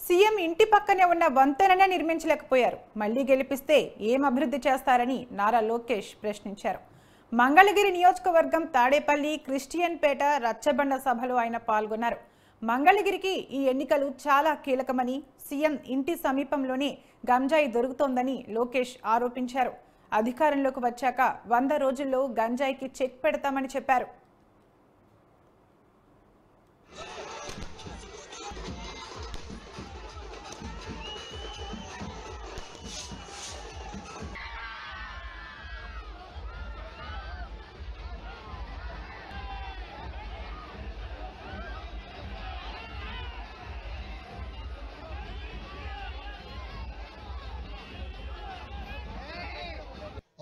CM ఇంటి పక్కనే ఉన్న వంతెననే నిర్మించలేకపోయారు. మళ్లీ గెలిపిస్తే ఏం అభివృద్ధి చేస్తారని నారా లోకేష్ ప్రశ్నించారు. మంగళగిరి నియోజకవర్గం తాడేపల్లి క్రిస్టియన్ పేట రచ్చబండ సభలో ఆయన పాల్గొన్నారు. మంగళగిరికి ఈ ఎన్నికలు చాలా కీలకమని, సీఎం ఇంటి సమీపంలోనే గంజాయి దొరుకుతోందని లోకేష్ ఆరోపించారు. అధికారంలోకి వచ్చాక 100 రోజుల్లో గంజాయికి చెక్ పెడతామని చెప్పారు.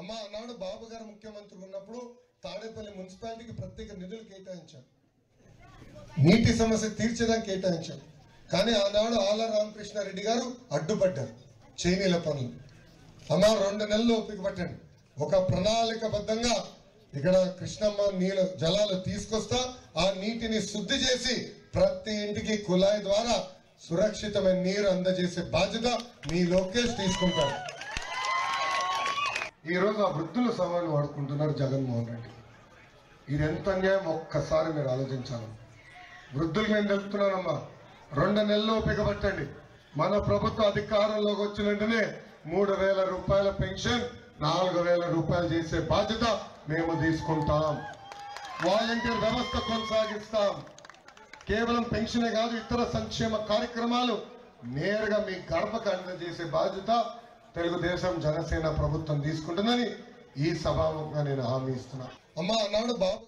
అమ్మా ఆనాడు బాబు గారు ముఖ్యమంత్రి ఉన్నప్పుడు తాడేపల్లి మున్సిపాలిటీకి ప్రత్యేక నిధులు కేటాయించారు, నీటి సమస్య తీర్చడానికి కేటాయించారు. కానీ ఆనాడు ఆల రామకృష్ణారెడ్డి గారు అడ్డుపడ్డారు చైనీల పనులు. అమ్మా 2 నెలలు ఓపిక పట్టండి, ఒక ప్రణాళికబద్ధంగా ఇక్కడ కృష్ణమ్మ నీళ్ళ జలాలు తీసుకొస్తా, ఆ నీటిని శుద్ధి చేసి ప్రతి ఇంటికి కుళాయి ద్వారా సురక్షితమైన నీరు అందజేసే బాధ్యత మీ లోకేష్ తీసుకుంటారు. ఈ రోజు ఆ వృద్ధుల సవాలు వాడుకుంటున్నారు జగన్మోహన్ రెడ్డి. ఇది ఎంత అన్యాయం ఒక్కసారి మీరు ఆలోచించాలి. వృద్ధులు నేను తెలుపుతున్నానమ్మా, 2 నెలలు ఓపిక పట్టండి. మన ప్రభుత్వ అధికారంలోకి వచ్చిన వెంటనే 3,000 రూపాయల పెన్షన్ 4,000 రూపాయలు చేసే బాధ్యత మేము తీసుకుంటాం. వాలంటీర్ వ్యవస్థ కొనసాగిస్తాం. కేవలం పెన్షనే కాదు, ఇతర సంక్షేమ కార్యక్రమాలు నేరుగా మీ గర్భకు అందజేసే బాధ్యత తెలుగుదేశం జనసేన ప్రభుత్వం తీసుకుంటుందని ఈ సభాముఖంగా నేను హామీ ఇస్తున్నా. అమ్మా ఆనాడు బాబు